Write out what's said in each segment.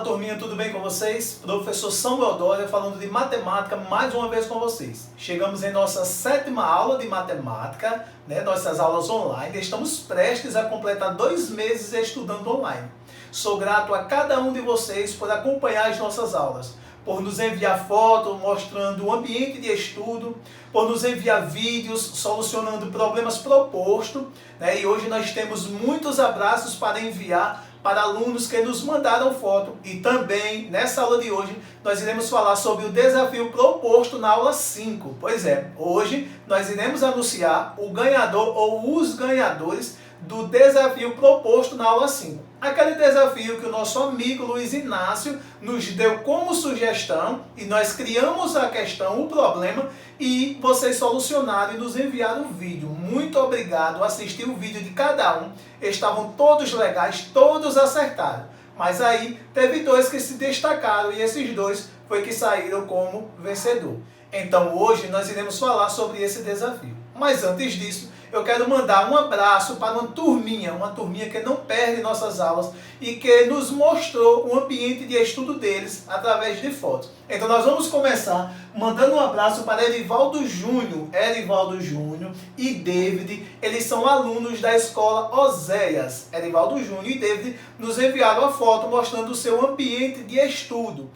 turminha, tudo bem com vocês? Professor Samuel Dória falando de matemática mais uma vez com vocês. Chegamos em nossa 7ª aula de matemática, nossas aulas online. Estamos prestes a completar 2 meses estudando online. Sou grato a cada um de vocês por acompanhar as nossas aulas, por nos enviar fotos mostrando o ambiente de estudo, por nos enviar vídeos solucionando problemas propostos. E hoje nós temos muitos abraços para enviar para alunos que nos mandaram foto. E também, nessa aula de hoje, nós iremos falar sobre o desafio proposto na aula 5. Pois é, hoje nós iremos anunciar o ganhador ou os ganhadores do desafio proposto na aula 5. Aquele desafio que o nosso amigo Luiz Inácio nos deu como sugestão e nós criamos a questão, o problema, e vocês solucionaram e nos enviaram o vídeo. Muito obrigado, assisti o vídeo de cada um, estavam todos legais, todos acertaram. Mas aí teve 2 que se destacaram e esses 2 foi que saíram como vencedor. Então hoje nós iremos falar sobre esse desafio. Mas antes disso, eu quero mandar um abraço para uma turminha que não perde nossas aulas e que nos mostrou o ambiente de estudo deles através de fotos. Então nós vamos começar mandando um abraço para Erivaldo Júnior e David. Eles são alunos da escola Oséias. Erivaldo Júnior e David nos enviaram a foto mostrando o seu ambiente de estudo.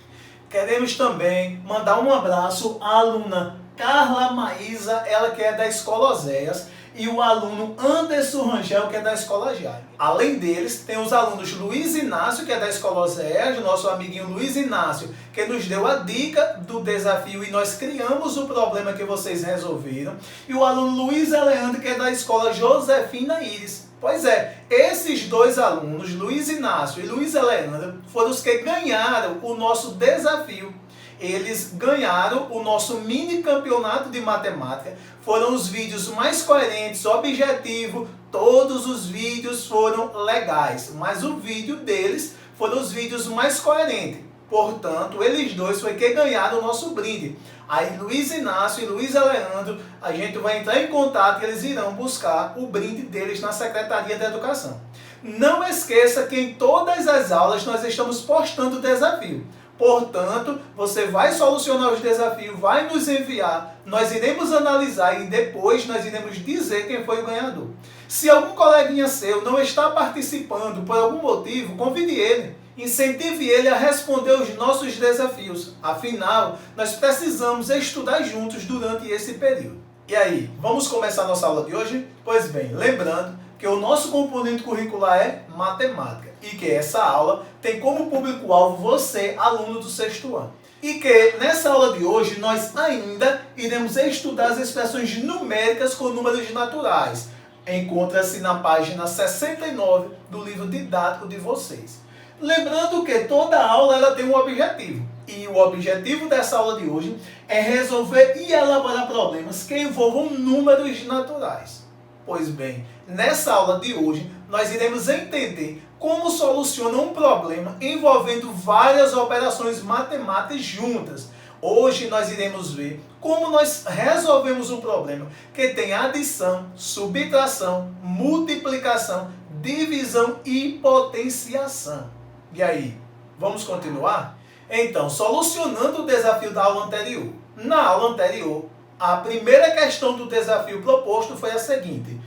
Queremos também mandar um abraço à aluna Carla Maísa, ela que é da escola Oséias, e o aluno Anderson Rangel, que é da escola Jaime. Além deles, tem os alunos Luiz Inácio, que é da escola Oséias, nosso amiguinho Luiz Inácio, que nos deu a dica do desafio e nós criamos o problema que vocês resolveram. E o aluno Luiz Eleandro, que é da escola Josefina Iris. Pois é, esses 2 alunos, Luiz Inácio e Luiz Eleandro, foram os que ganharam o nosso desafio. Eles ganharam o nosso mini campeonato de matemática. Foram os vídeos mais coerentes, objetivos, todos os vídeos foram legais, mas o vídeo deles foram os vídeos mais coerentes. Portanto, eles 2 foi que ganharam o nosso brinde. Aí Luiz Inácio e Luiz Leandro, a gente vai entrar em contato e eles irão buscar o brinde deles na Secretaria de Educação. Não esqueça que em todas as aulas nós estamos postando o desafio. Portanto, você vai solucionar os desafios, vai nos enviar, nós iremos analisar e depois nós iremos dizer quem foi o ganhador. Se algum coleguinha seu não está participando por algum motivo, convide ele, incentive ele a responder os nossos desafios. Afinal, nós precisamos estudar juntos durante esse período. E aí, vamos começar nossa aula de hoje? Pois bem, lembrando que o nosso componente curricular é matemática e que essa aula tem como público-alvo você, aluno do 6º ano. E que nessa aula de hoje nós ainda iremos estudar as expressões numéricas com números naturais. Encontra-se na página 69 do livro didático de vocês. Lembrando que toda aula ela tem um objetivo. E o objetivo dessa aula de hoje é resolver e elaborar problemas que envolvam números naturais. Pois bem, nessa aula de hoje, nós iremos entender como soluciona um problema envolvendo várias operações matemáticas juntas. Hoje nós iremos ver como nós resolvemos um problema que tem adição, subtração, multiplicação, divisão e potenciação. E aí, vamos continuar? Então, solucionando o desafio da aula anterior. Na aula anterior, a primeira questão do desafio proposto foi a seguinte.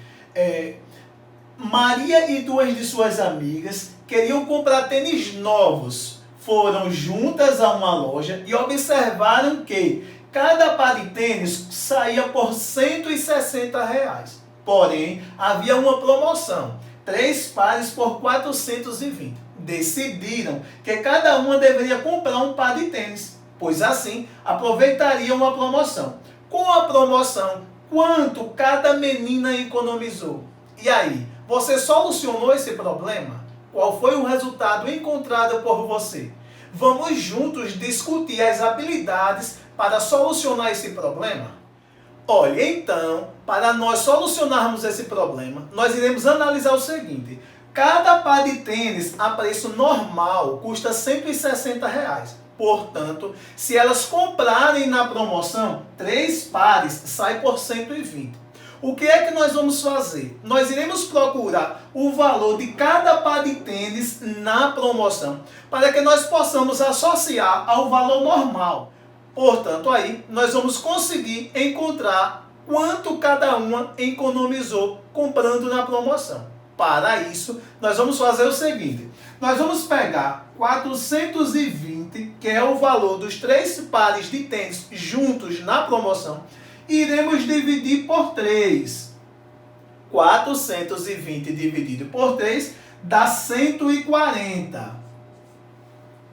Maria e 2 de suas amigas queriam comprar tênis novos. Foram juntas a uma loja e observaram que cada par de tênis saía por R$160. Porém, havia uma promoção, 3 pares por 420. Decidiram que cada uma deveria comprar um par de tênis, pois assim aproveitariam a promoção. Com a promoção, quanto cada menina economizou? E aí, você solucionou esse problema? Qual foi o resultado encontrado por você? Vamos juntos discutir as habilidades para solucionar esse problema? Olha, então, para nós solucionarmos esse problema, nós iremos analisar o seguinte. Cada par de tênis a preço normal custa R$160. Portanto, se elas comprarem na promoção, 3 pares sai por 120. O que é que nós vamos fazer? Nós iremos procurar o valor de cada par de tênis na promoção, para que nós possamos associar ao valor normal. Portanto, aí nós vamos conseguir encontrar quanto cada uma economizou comprando na promoção. Para isso, nós vamos fazer o seguinte. Nós vamos pegar 420, que é o valor dos 3 pares de tênis juntos na promoção, e iremos dividir por 3. 420 dividido por 3 dá 140.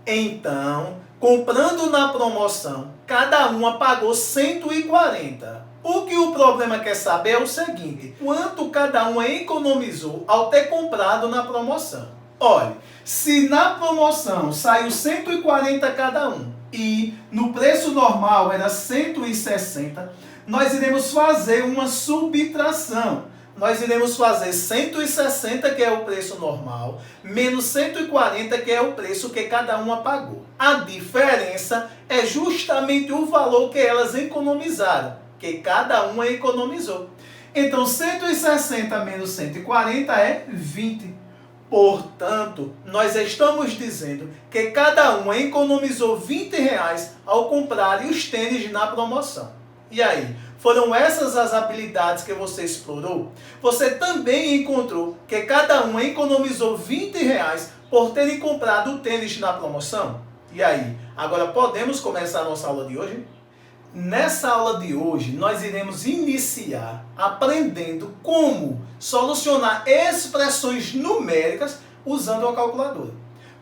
Então, comprando na promoção, cada uma pagou 140. O que o problema quer saber é o seguinte: quanto cada uma economizou ao ter comprado na promoção. Olha, se na promoção saiu 140 cada um e no preço normal era 160, nós iremos fazer uma subtração. Nós iremos fazer 160, que é o preço normal, menos 140, que é o preço que cada uma pagou. A diferença é justamente o valor que elas economizaram, que cada uma economizou. Então, 160 menos 140 é 20. Portanto, nós estamos dizendo que cada uma economizou R$20 ao comprar os tênis na promoção. E aí, foram essas as habilidades que você explorou? Você também encontrou que cada uma economizou R$20 por terem comprado o tênis na promoção? E aí, agora podemos começar a nossa aula de hoje? Nessa aula de hoje, nós iremos iniciar aprendendo como solucionar expressões numéricas usando a calculadora.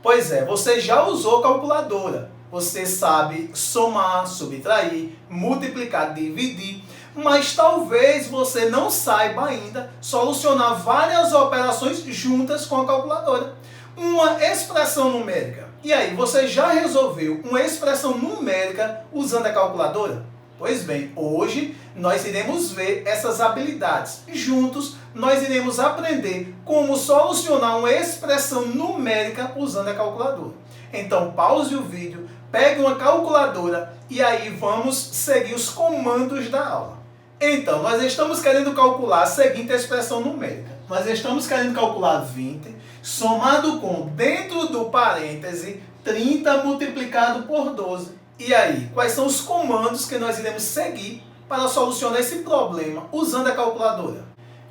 Pois é, você já usou a calculadora. Você sabe somar, subtrair, multiplicar, dividir, mas talvez você não saiba ainda solucionar várias operações juntas com a calculadora. Uma expressão numérica. E aí, você já resolveu uma expressão numérica usando a calculadora? Pois bem, hoje nós iremos ver essas habilidades. Juntos, nós iremos aprender como solucionar uma expressão numérica usando a calculadora. Então, pause o vídeo, pegue uma calculadora e aí vamos seguir os comandos da aula. Então, nós estamos querendo calcular a seguinte expressão numérica. Nós estamos querendo calcular 20 somado com, dentro do parêntese, 30 multiplicado por 12. E aí, quais são os comandos que nós iremos seguir para solucionar esse problema usando a calculadora?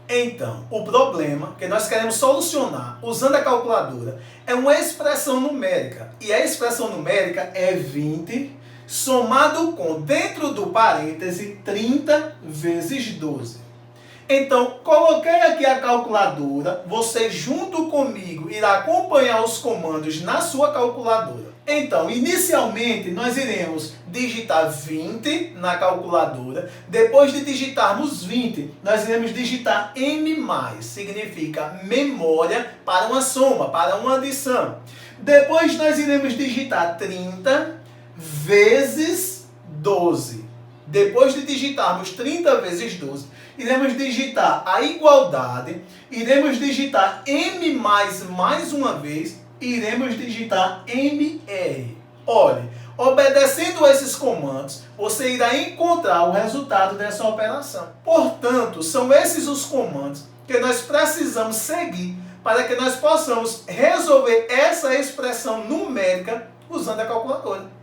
Então, o problema que nós queremos solucionar usando a calculadora é uma expressão numérica. E a expressão numérica é 20 somado com, dentro do parêntese, 30 vezes 12. Então, coloquei aqui a calculadora, você junto comigo irá acompanhar os comandos na sua calculadora. Então, inicialmente, nós iremos digitar 20 na calculadora. Depois de digitarmos 20, nós iremos digitar M+, significa memória para uma soma, para uma adição. Depois nós iremos digitar 30 vezes 12. Depois de digitarmos 30 vezes 12, iremos digitar a igualdade, iremos digitar M mais uma vez, e iremos digitar MR. Olhe, obedecendo esses comandos, você irá encontrar o resultado dessa operação. Portanto, são esses os comandos que nós precisamos seguir para que nós possamos resolver essa expressão numérica usando a calculadora.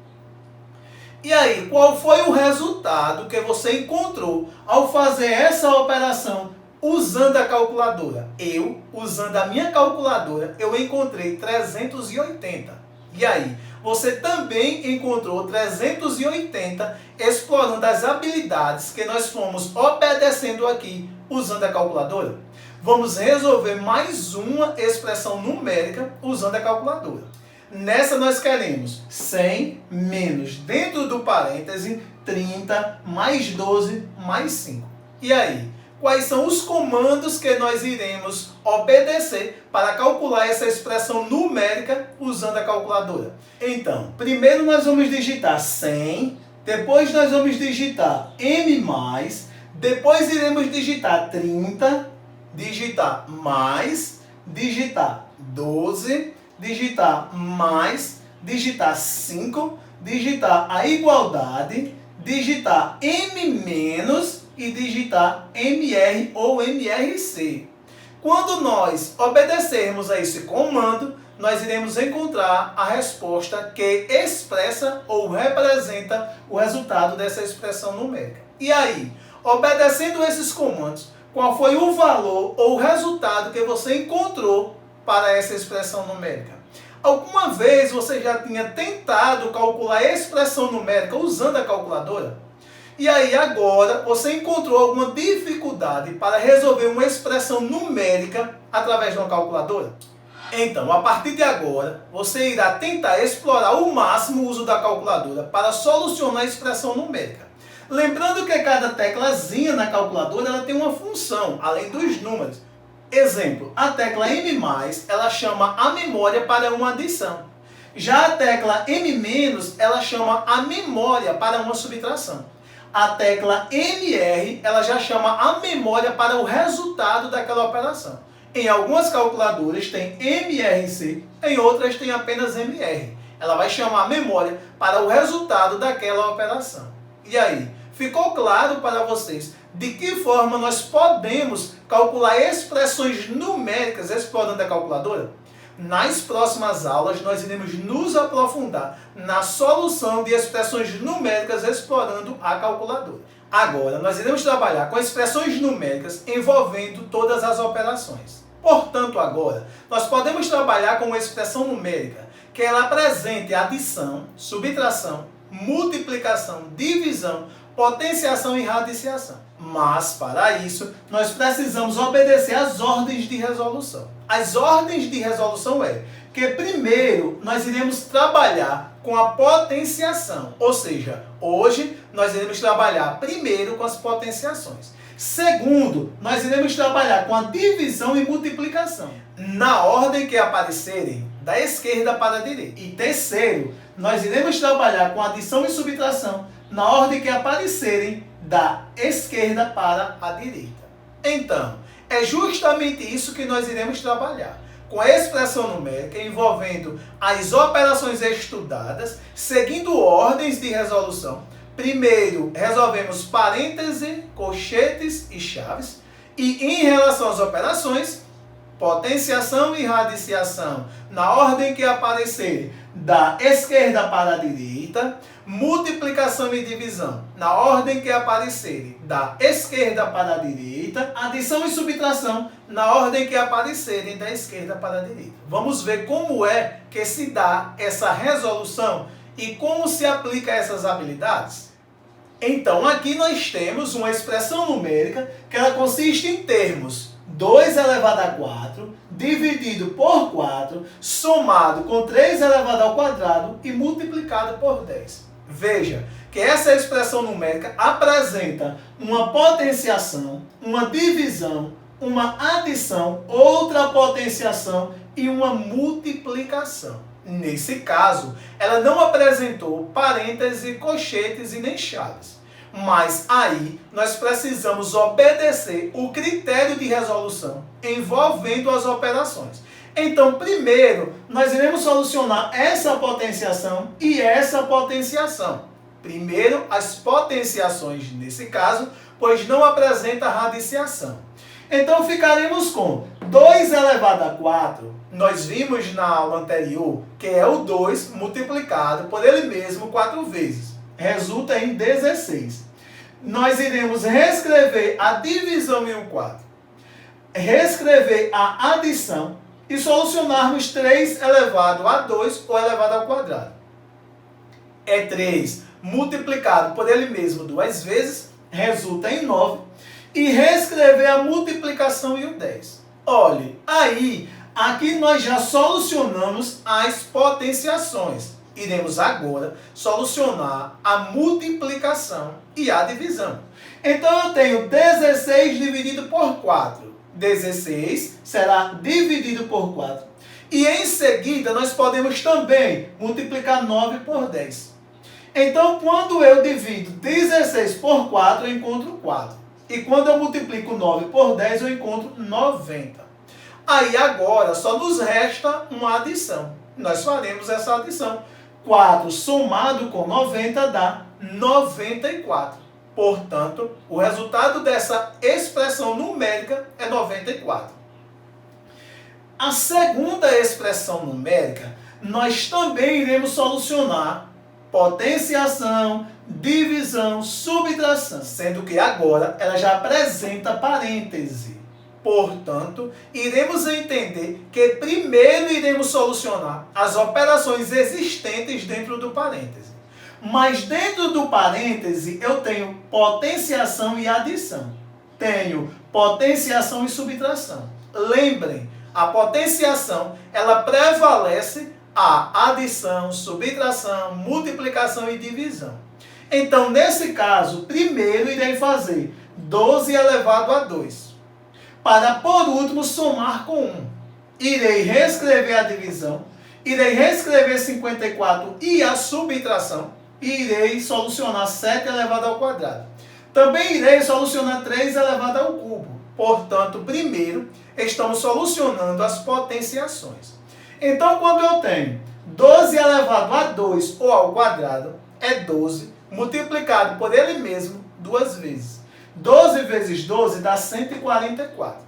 E aí, qual foi o resultado que você encontrou ao fazer essa operação usando a calculadora? Eu, usando a minha calculadora, eu encontrei 380. E aí, você também encontrou 380 explorando as habilidades que nós fomos obedecendo aqui usando a calculadora? Vamos resolver mais uma expressão numérica usando a calculadora. Nessa nós queremos 100 menos, dentro do parêntese, 30 mais 12 mais 5. E aí, quais são os comandos que nós iremos obedecer para calcular essa expressão numérica usando a calculadora? Então, primeiro nós vamos digitar 100, depois nós vamos digitar M+, depois iremos digitar 30, digitar mais, digitar 12, digitar mais, digitar 5, digitar a igualdade, digitar M- e digitar MR ou MRC. Quando nós obedecermos a esse comando, nós iremos encontrar a resposta que expressa ou representa o resultado dessa expressão numérica. E aí, obedecendo esses comandos, qual foi o valor ou o resultado que você encontrou para essa expressão numérica? Alguma vez você já tinha tentado calcular a expressão numérica usando a calculadora? E aí agora você encontrou alguma dificuldade para resolver uma expressão numérica através de uma calculadora? Então, a partir de agora, você irá tentar explorar ao máximo o uso da calculadora para solucionar a expressão numérica. Lembrando que cada teclazinha na calculadora ela tem uma função, além dos números. Exemplo, a tecla M+, ela chama a memória para uma adição. Já a tecla M-, ela chama a memória para uma subtração. A tecla MR, ela já chama a memória para o resultado daquela operação. Em algumas calculadoras tem MRC, em outras tem apenas MR. Ela vai chamar a memória para o resultado daquela operação. E aí, ficou claro para vocês de que forma nós podemos calcular expressões numéricas explorando a calculadora? Nas próximas aulas, nós iremos nos aprofundar na solução de expressões numéricas explorando a calculadora. Agora, nós iremos trabalhar com expressões numéricas envolvendo todas as operações. Portanto, agora, nós podemos trabalhar com uma expressão numérica que ela apresente adição, subtração, multiplicação, divisão, potenciação e radiciação. Mas, para isso, nós precisamos obedecer às ordens de resolução. As ordens de resolução é que, primeiro, nós iremos trabalhar com a potenciação. Ou seja, hoje, nós iremos trabalhar primeiro com as potenciações. Segundo, nós iremos trabalhar com a divisão e multiplicação, na ordem que aparecerem, da esquerda para a direita. E terceiro, nós iremos trabalhar com adição e subtração, na ordem que aparecerem da esquerda para a direita. Então, é justamente isso que nós iremos trabalhar, com a expressão numérica envolvendo as operações estudadas, seguindo ordens de resolução. Primeiro, resolvemos parêntese, colchetes e chaves. E em relação às operações, potenciação e radiciação, na ordem que aparecerem da esquerda para a direita, multiplicação e divisão, na ordem que aparecerem da esquerda para a direita, adição e subtração, na ordem que aparecerem da esquerda para a direita. Vamos ver como é que se dá essa resolução e como se aplica essas habilidades? Então, aqui nós temos uma expressão numérica que ela consiste em termos 2 elevado a 4, dividido por 4, somado com 3 elevado ao quadrado e multiplicado por 10. Veja que essa expressão numérica apresenta uma potenciação, uma divisão, uma adição, outra potenciação e uma multiplicação. Nesse caso, ela não apresentou parênteses, colchetes e nem chaves. Mas aí nós precisamos obedecer o critério de resolução envolvendo as operações. Então, primeiro, nós iremos solucionar essa potenciação e essa potenciação. Primeiro, as potenciações nesse caso, pois não apresenta radiciação. Então, ficaremos com 2 elevado a 4. Nós vimos na aula anterior que é o 2 multiplicado por ele mesmo 4 vezes. Resulta em 16. Nós iremos reescrever a divisão em um quadro, reescrever a adição e solucionarmos 3 elevado a 2 ou elevado ao quadrado. É 3 multiplicado por ele mesmo 2 vezes, resulta em 9. E reescrever a multiplicação em um 10. Olhe, aí, aqui nós já solucionamos as potenciações. Iremos agora solucionar a multiplicação e a divisão. Então, eu tenho 16 dividido por 4. 16 será dividido por 4. E em seguida, nós podemos também multiplicar 9 por 10. Então, quando eu divido 16 por 4, eu encontro 4. E quando eu multiplico 9 por 10, eu encontro 90. Aí agora só nos resta uma adição. Nós faremos essa adição. 4 somado com 90 dá 94. Portanto, o resultado dessa expressão numérica é 94. A segunda expressão numérica, nós também iremos solucionar potenciação, divisão, subtração, sendo que agora ela já apresenta parêntese. Portanto, iremos entender que primeiro iremos solucionar as operações existentes dentro do parêntese. Mas dentro do parêntese eu tenho potenciação e adição. Tenho potenciação e subtração. Lembrem, a potenciação, ela prevalece a adição, subtração, multiplicação e divisão. Então, nesse caso, primeiro irei fazer 12 elevado a 2. Para, por último, somar com 1. Irei reescrever a divisão, irei reescrever 54 e a subtração, e irei solucionar 7 elevado ao quadrado. Também irei solucionar 3 elevado ao cubo. Portanto, primeiro, estamos solucionando as potenciações. Então, quando eu tenho 12 elevado a 2 ou ao quadrado, é 12 multiplicado por ele mesmo duas vezes. 12 vezes 12 dá 144.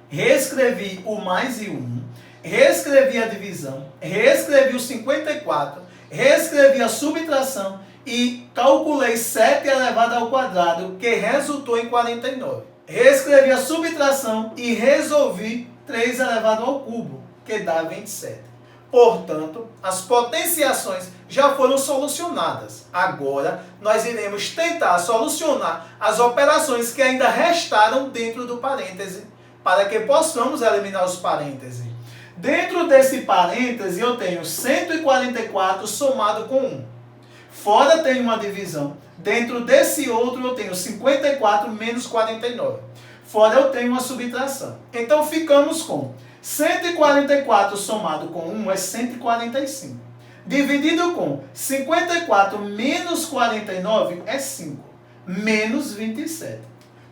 Reescrevi o mais e o 1, reescrevi a divisão, reescrevi o 54, reescrevi a subtração e calculei 7 elevado ao quadrado, que resultou em 49. Reescrevi a subtração e resolvi 3 elevado ao cubo, que dá 27. Portanto, as potenciações já foram solucionadas. Agora, nós iremos tentar solucionar as operações que ainda restaram dentro do parêntese, para que possamos eliminar os parênteses. Dentro desse parêntese, eu tenho 144 somado com 1. Fora tem uma divisão. Dentro desse outro, eu tenho 54 menos 49. Fora eu tenho uma subtração. Então, ficamos com 144 somado com 1 é 145. Dividido com 54 menos 49 é 5. Menos 27.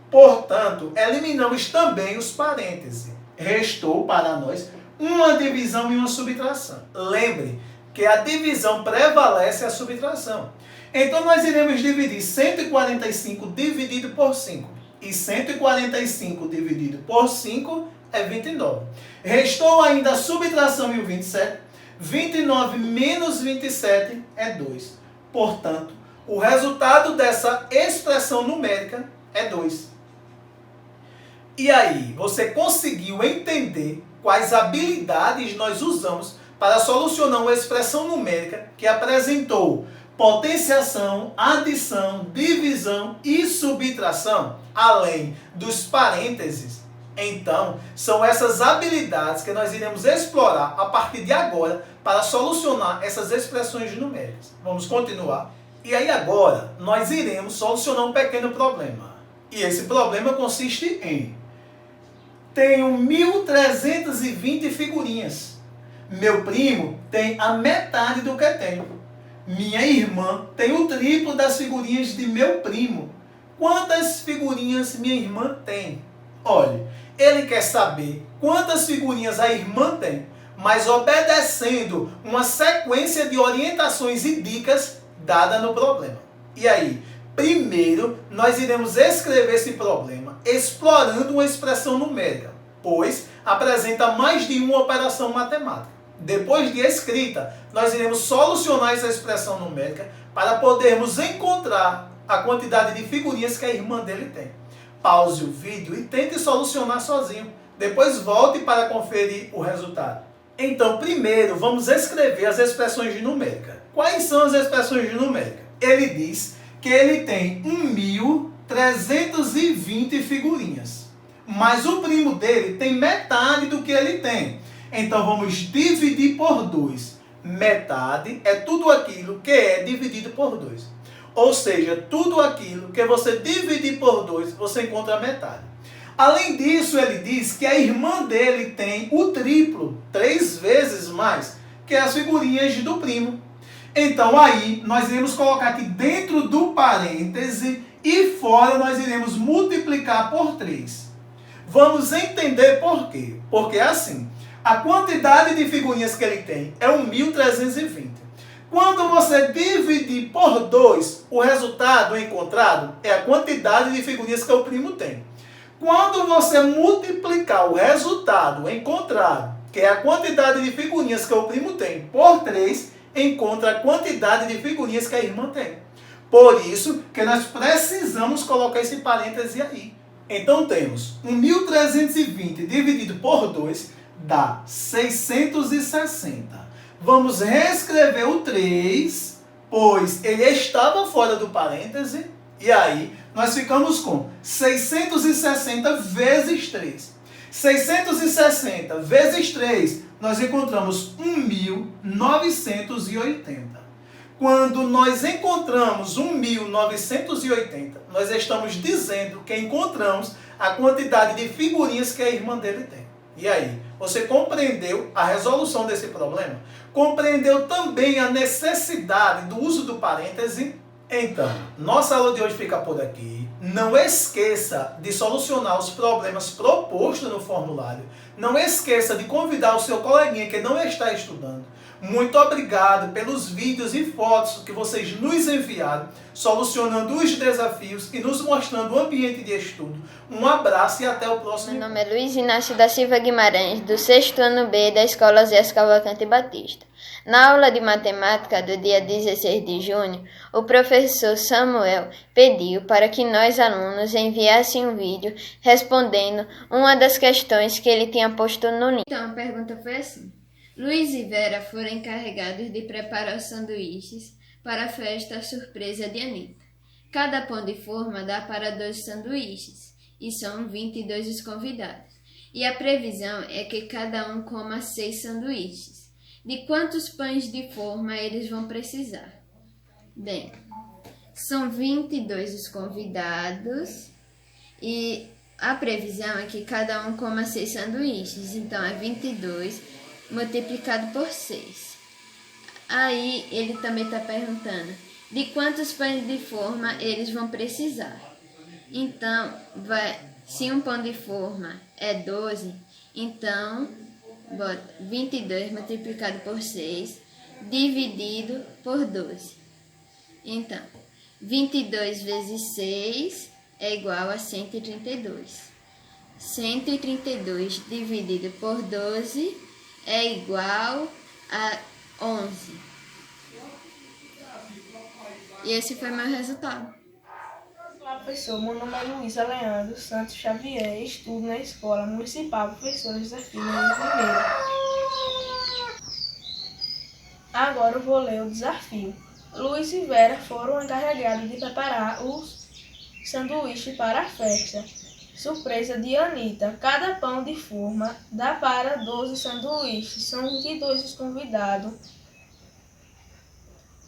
Portanto, eliminamos também os parênteses. Restou para nós uma divisão e uma subtração. Lembre que a divisão prevalece a subtração. Então, nós iremos dividir 145 dividido por 5. E 145 dividido por 5 é 29. Restou ainda a subtração e o 27. 29 menos 27 é 2. Portanto, o resultado dessa expressão numérica é 2. E aí, você conseguiu entender quais habilidades nós usamos para solucionar uma expressão numérica que apresentou potenciação, adição, divisão e subtração, além dos parênteses? Então, são essas habilidades que nós iremos explorar a partir de agora para solucionar essas expressões numéricas. Vamos continuar? E aí agora, nós iremos solucionar um pequeno problema. E esse problema consiste em: tenho 1.320 figurinhas. Meu primo tem a metade do que tenho. Minha irmã tem o triplo das figurinhas de meu primo. Quantas figurinhas minha irmã tem? Olhe, ele quer saber quantas figurinhas a irmã tem, mas obedecendo uma sequência de orientações e dicas dada no problema. E aí, primeiro, nós iremos escrever esse problema explorando uma expressão numérica, pois apresenta mais de uma operação matemática. Depois de escrita, nós iremos solucionar essa expressão numérica para podermos encontrar a quantidade de figurinhas que a irmã dele tem. Pause o vídeo e tente solucionar sozinho. Depois volte para conferir o resultado. Então, primeiro, vamos escrever as expressões de numérica. Quais são as expressões de numérica? Ele diz que ele tem 1.320 figurinhas. Mas o primo dele tem metade do que ele tem. Então, vamos dividir por 2. Metade é tudo aquilo que é dividido por 2. Ou seja, tudo aquilo que você dividir por 2, você encontra a metade. Além disso, ele diz que a irmã dele tem o triplo, 3 vezes mais, que as figurinhas do primo. Então, aí, nós iremos colocar aqui dentro do parêntese e fora nós iremos multiplicar por 3. Vamos entender por quê. Porque assim, a quantidade de figurinhas que ele tem é 1.320. Quando você dividir por 2, o resultado encontrado é a quantidade de figurinhas que o primo tem. Quando você multiplicar o resultado encontrado, que é a quantidade de figurinhas que o primo tem, por 3, encontra a quantidade de figurinhas que a irmã tem. Por isso que nós precisamos colocar esse parêntese aí. Então temos 1.320 dividido por 2 dá 660. Vamos reescrever o 3, pois ele estava fora do parêntese. E aí nós ficamos com 660 vezes 3. 660 vezes 3, nós encontramos 1.980. Quando nós encontramos 1.980, nós estamos dizendo que encontramos a quantidade de figurinhas que a irmã dele tem. E aí, você compreendeu a resolução desse problema? Compreendeu também a necessidade do uso do parêntese? Então, nossa aula de hoje fica por aqui. Não esqueça de solucionar os problemas propostos no formulário. Não esqueça de convidar o seu coleguinha que não está estudando. Muito obrigado pelos vídeos e fotos que vocês nos enviaram, solucionando os desafios e nos mostrando o ambiente de estudo. Um abraço e até o próximo. Meu nome é Luiz Inácio da Silva Guimarães, do 6º ano B da Escola Zé Cavalcante Batista. Na aula de matemática do dia 16 de junho, o professor Samuel pediu para que nós alunos enviassem um vídeo respondendo uma das questões que ele tinha posto no link. Então a pergunta foi assim: Luiz e Vera foram encarregados de preparar os sanduíches para a festa surpresa de Anitta. Cada pão de forma dá para 2 sanduíches, e são 22 os convidados. E a previsão é que cada um coma 6 sanduíches. De quantos pães de forma eles vão precisar? Bem, são 22 os convidados, e a previsão é que cada um coma 6 sanduíches, então é 22 multiplicado por 6. Aí ele também está perguntando de quantos pães de forma eles vão precisar. Então, se um pão de forma é 12, então bota 22 multiplicado por 6 dividido por 12. Então, 22 vezes 6 é igual a 132. 132 dividido por 12 é igual a 11. E esse foi meu resultado. Olá, professor. Meu nome é Luísa Leandro Santos Xavier. Estudo na Escola Municipal Professora José Filho de Primeira. Agora eu vou ler o desafio. Luiz e Vera foram encarregados de preparar os sanduíches para a festa surpresa de Anitta. Cada pão de forma dá para 12 sanduíches. São 22 os convidados.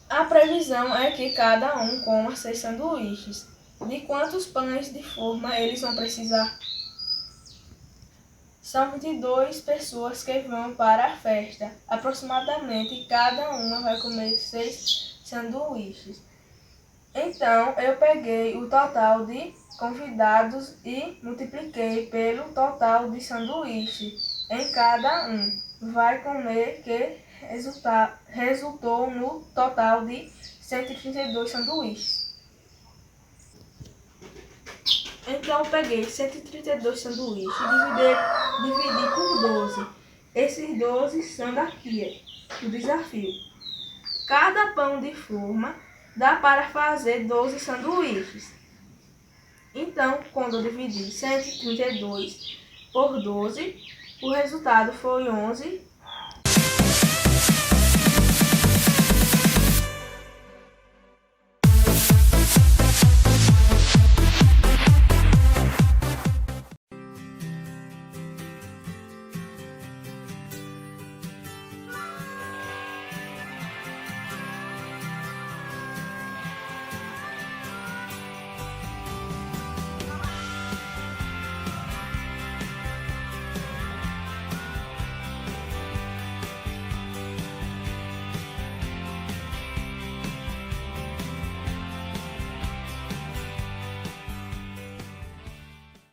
A previsão é que cada um coma 6 sanduíches. De quantos pães de forma eles vão precisar? São 22 pessoas que vão para a festa. Aproximadamente cada uma vai comer 6 sanduíches. Então, eu peguei o total de convidados e multipliquei pelo total de sanduíche em cada um. Vai comer que resultou no total de 132 sanduíches. Então, eu peguei 132 sanduíches e dividi por 12. Esses 12 são daqui, do desafio. Cada pão de forma dá para fazer 12 sanduíches. Então, quando eu dividi 132 por 12, o resultado foi 11